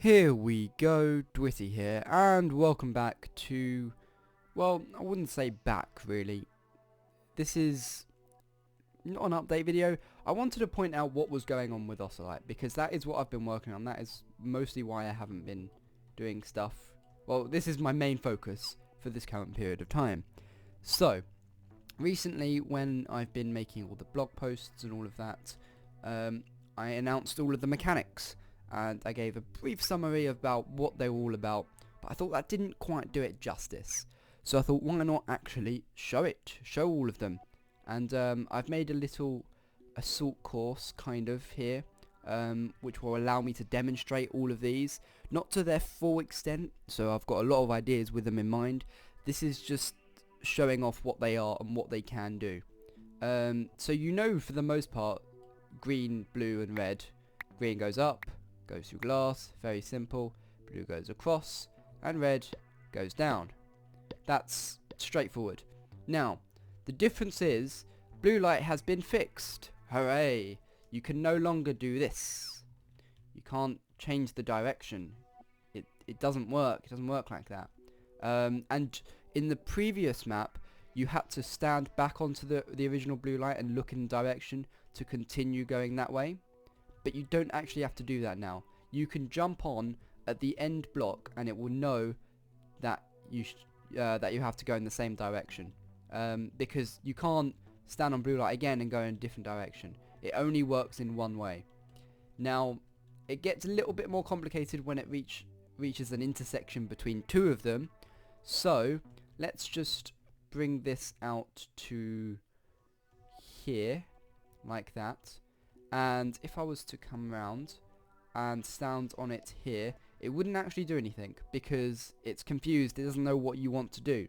Here we go, Dwittyy here, and welcome back to, well, I wouldn't say back really. This is not an update video. I wanted to point out what was going on with Oscilight, because that is what I've been working on. That is mostly why I haven't been doing stuff. Well, this is my main focus for this current period of time. So, recently when I've been making all the blog posts and all of that, I announced all of the mechanics. And I gave a brief summary about what they were all about, but I thought that didn't quite do it justice. So I thought, why not actually show all of them. And I've made a little assault course kind of here, which will allow me to demonstrate all of these, not to their full extent, so I've got a lot of ideas with them in mind. This is just showing off what they are and what they can do. So you know, for the most part, green, blue and red. Green goes up, goes through glass, very simple. Blue goes across, and red goes down. That's straightforward. Now, the difference is, blue light has been fixed. Hooray! You can no longer do this. You can't change the direction. It doesn't work. It doesn't work like that. And in the previous map, you had to stand back onto the original blue light and look in the direction to continue going that way. But you don't actually have to do that now. You can jump on at the end block and it will know that you have to go in the same direction, because you can't stand on blue light again and go in a different direction. It only works in one way. Now it gets a little bit more complicated when it reaches an intersection between two of them. So let's just bring this out to here like that. And if I was to come around and stand on it here, it wouldn't actually do anything because it's confused. It doesn't know what you want to do.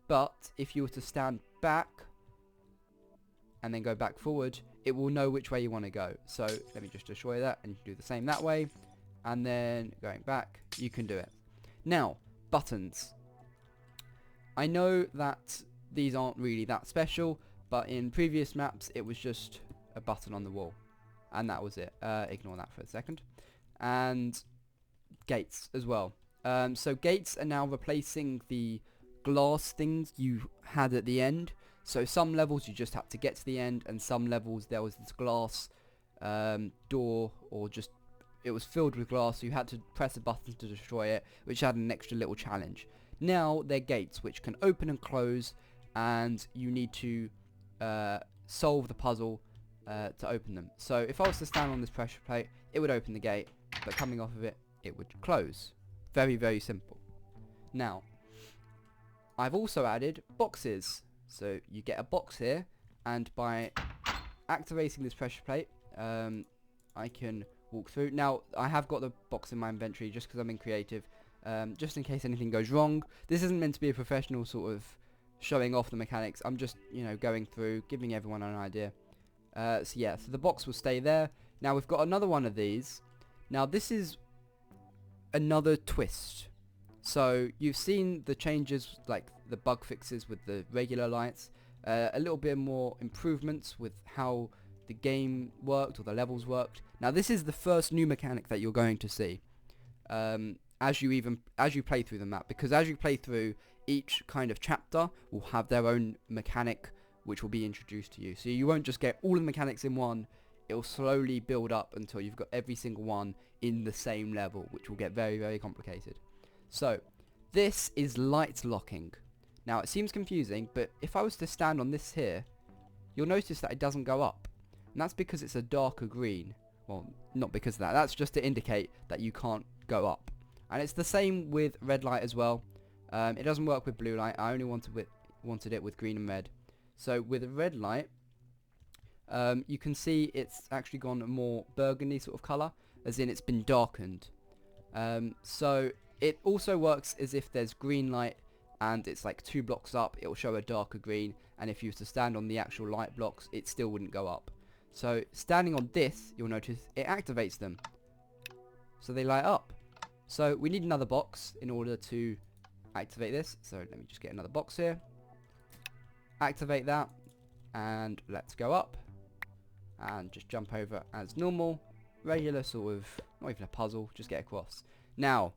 But if you were to stand back and then go back forward, it will know which way you want to go. So let me just show you that, and you can do the same that way. And then going back, you can do it. Now, buttons. I know that these aren't really that special, but in previous maps it was just a button on the wall. And that was it. Ignore that for a second. And gates as well. So gates are now replacing the glass things you had at the end. So some levels you just had to get to the end, and some levels there was this glass door, or just it was filled with glass, so you had to press a button to destroy it, which had an extra little challenge. Now they're gates which can open and close, and you need to solve the puzzle to open them. So if I was to stand on this pressure plate, it would open the gate, but coming off of it, it would close. Very, very simple. Now, I've also added boxes. So you get a box here, and by activating this pressure plate, I can walk through. Now, I have got the box in my inventory just because I'm in creative, just in case anything goes wrong. This isn't meant to be a professional sort of showing off the mechanics. I'm just, going through, giving everyone an idea. So yeah, so the box will stay there. Now we've got another one of these. Now this is another twist. So you've seen the changes, like the bug fixes with the regular lights. A little bit more improvements with how the game worked or the levels worked. Now this is the first new mechanic that you're going to see as you play through the map, because as you play through, each kind of chapter will have their own mechanic which will be introduced to you. So you won't just get all the mechanics in one. It will slowly build up until you've got every single one in the same level, which will get very, very complicated. So this is light locking. Now it seems confusing, but if I was to stand on this here, you'll notice that it doesn't go up. And that's because it's a darker green. Well, not because of that. That's just to indicate that you can't go up. And it's the same with red light as well. It doesn't work with blue light. I only wanted it with green and red. So with a red light, you can see it's actually gone a more burgundy sort of colour, as in it's been darkened. So it also works as if there's green light and it's like 2 blocks up, it will show a darker green, and if you were to stand on the actual light blocks, it still wouldn't go up. So standing on this, you'll notice it activates them. So they light up. So we need another box in order to activate this. So let me just get another box here. Activate that, and let's go up and just jump over as normal. Regular sort of, not even a puzzle, just get across. Now,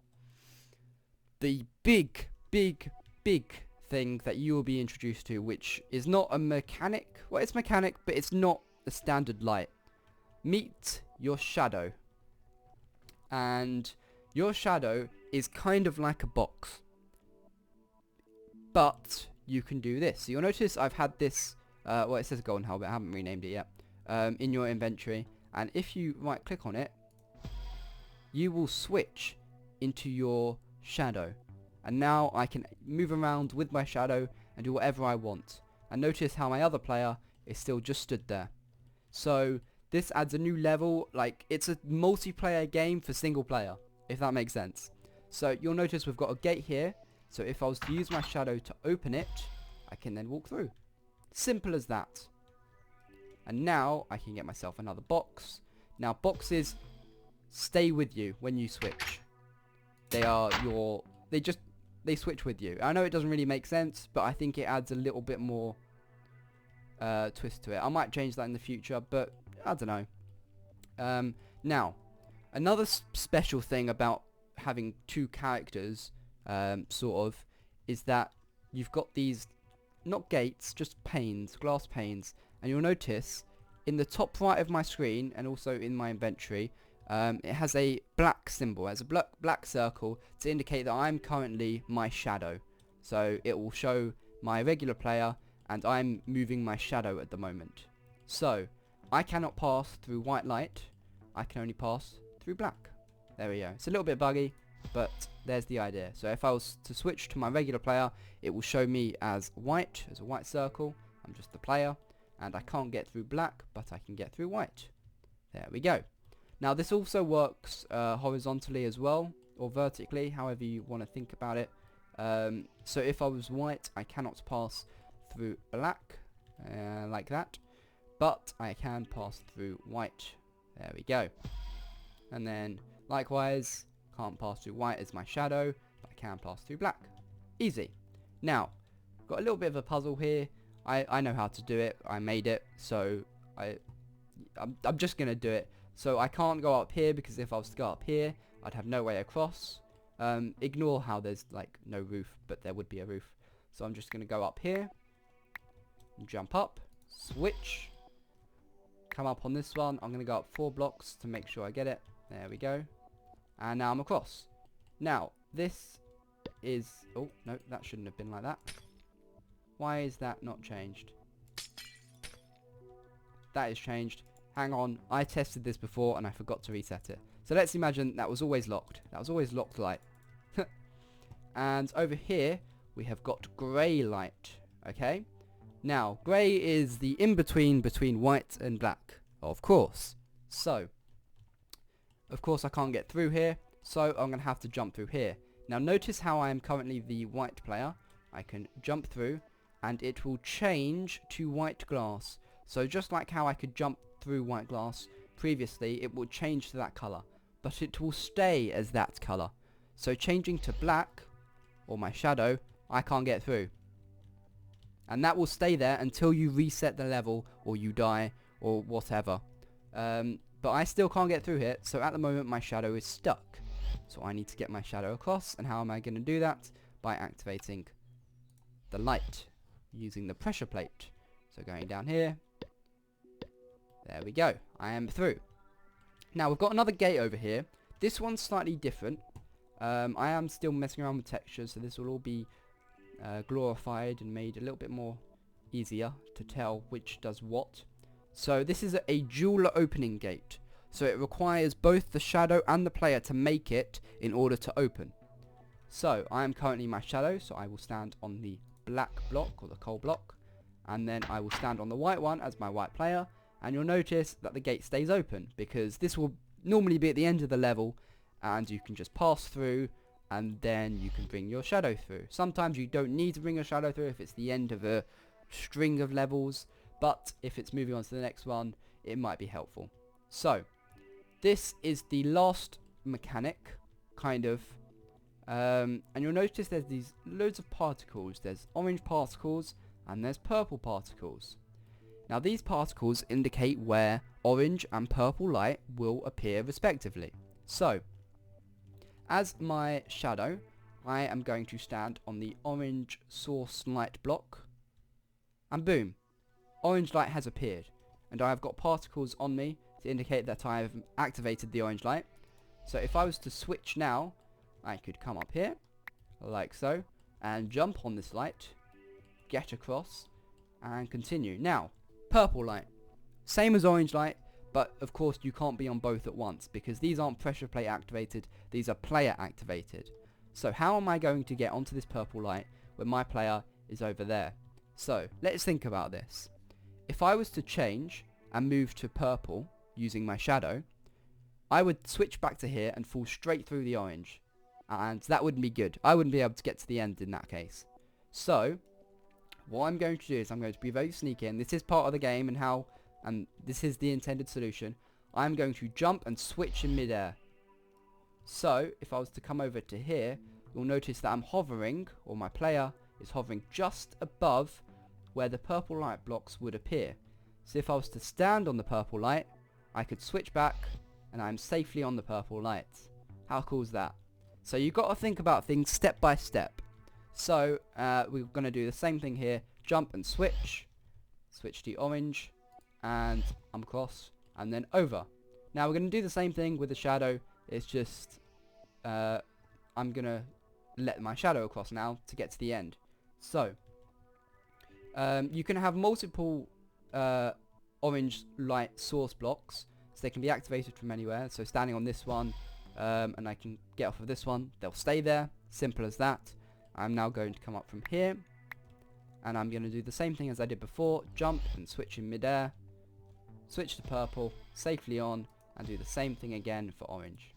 the big thing that you will be introduced to, which is not a mechanic. Well, it's mechanic, but it's not a standard light. Meet your shadow. And your shadow is kind of like a box. But you can do this. So you'll notice I've had this, well, it says golden helmet. I haven't renamed it yet. In your inventory. And if you right click on it, you will switch into your shadow. And now I can move around with my shadow and do whatever I want. And notice how my other player is still just stood there. So this adds a new level. Like, it's a multiplayer game for single player, if that makes sense. So you'll notice we've got a gate here. So if I was to use my shadow to open it, I can then walk through. Simple as that. And now I can get myself another box. Now boxes stay with you when you switch. They switch with you. I know it doesn't really make sense, but I think it adds a little bit more twist to it. I might change that in the future, but I don't know. Now, another special thing about having two characters, sort of, is that you've got these, not gates, just panes, glass panes, and you'll notice in the top right of my screen and also in my inventory, it has a black symbol, it has a black circle to indicate that I'm currently my shadow. So it will show my regular player and I'm moving my shadow at the moment. So I cannot pass through white light, I can only pass through black. There we go. It's a little bit buggy, but there's the idea. So if I was to switch to my regular player, it will show me as white, as a white circle. I'm just the player, and I can't get through black, but I can get through white. There we go. Now this also works horizontally as well, or vertically, however you want to think about it. So if I was white, I cannot pass through black, like that, but I can pass through white. There we go. And then likewise, can't pass through white as my shadow, but I can pass through black. Easy. Now, got a little bit of a puzzle here. I know how to do it. I made it, so I'm just gonna do it. So I can't go up here, because if I was to go up here, I'd have no way across. Ignore how there's like no roof, but there would be a roof. So I'm just gonna go up here, jump up, switch, come up on this one. I'm gonna go up 4 blocks to make sure I get it. There we go. And now I'm across. Now this is, oh no, that shouldn't have been like that. Why is that not changed? That is changed. Hang on, I tested this before and I forgot to reset it. So let's imagine that was always locked. That was always locked light. And over here we have got grey light. Okay. Now grey is the in-between between white and black, of course. So of course I can't get through here, so I'm going to have to jump through here. Now notice how I am currently the white player. I can jump through and it will change to white glass. So just like how I could jump through white glass previously, it will change to that colour, but it will stay as that colour. So changing to black, or my shadow, I can't get through. And that will stay there until you reset the level, or you die, or whatever. But I still can't get through here, so at the moment my shadow is stuck. So I need to get my shadow across, and how am I going to do that? By activating the light, using the pressure plate. So going down here, there we go, I am through. Now we've got another gate over here. This one's slightly different. I am still messing around with textures, so this will all be glorified and made a little bit more easier to tell which does what. So this is a dual opening gate. So it requires both the shadow and the player to make it in order to open. So I am currently my shadow, so I will stand on the black block, or the coal block, and then I will stand on the white one as my white player, and you'll notice that the gate stays open, because this will normally be at the end of the level, and you can just pass through, and then you can bring your shadow through. Sometimes you don't need to bring your shadow through if it's the end of a string of levels, but if it's moving on to the next one, it might be helpful. So this is the last mechanic, kind of, and you'll notice there's these loads of particles. There's orange particles and there's purple particles. Now these particles indicate where orange and purple light will appear respectively. So as my shadow, I am going to stand on the orange source light block, and boom, orange light has appeared, and I have got particles on me to indicate that I have activated the orange light. So if I was to switch now, I could come up here, like so, and jump on this light, get across, and continue. Now, purple light, same as orange light, but of course you can't be on both at once, because these aren't pressure plate activated, these are player activated. So how am I going to get onto this purple light when my player is over there? So, let's think about this. If I was to change and move to purple using my shadow, I would switch back to here and fall straight through the orange. And that wouldn't be good. I wouldn't be able to get to the end in that case. So, what I'm going to do is I'm going to be very sneaky, and this is part of the game and this is the intended solution. I'm going to jump and switch in midair. So, if I was to come over to here, you'll notice that I'm hovering, or my player is hovering just above where the purple light blocks would appear. So if I was to stand on the purple light, I could switch back and I'm safely on the purple light. How cool is that? So you've got to think about things step by step. So we're going to do the same thing here. Jump and switch. Switch to orange. And I'm across. And then over. Now we're going to do the same thing with the shadow. It's just I'm going to let my shadow across now to get to the end. So you can have multiple orange light source blocks, so they can be activated from anywhere. So standing on this one, and I can get off of this one, they'll stay there. Simple as that. I'm now going to come up from here, and I'm going to do the same thing as I did before. Jump and switch in midair, switch to purple, safely on, and do the same thing again for orange.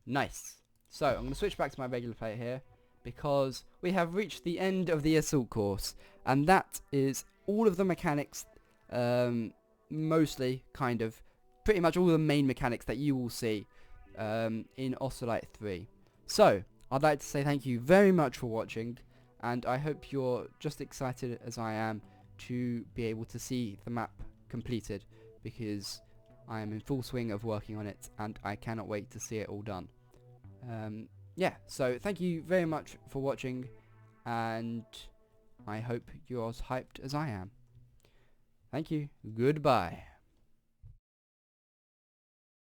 Nice. So I'm going to switch back to my regular player here, because we have reached the end of the assault course, and that is all of the mechanics, mostly, kind of, pretty much all the main mechanics that you will see in Oscilight 3. So, I'd like to say thank you very much for watching, and I hope you're just excited as I am to be able to see the map completed, because I am in full swing of working on it, and I cannot wait to see it all done. Yeah, so thank you very much for watching, and I hope you're as hyped as I am. Thank you. Goodbye.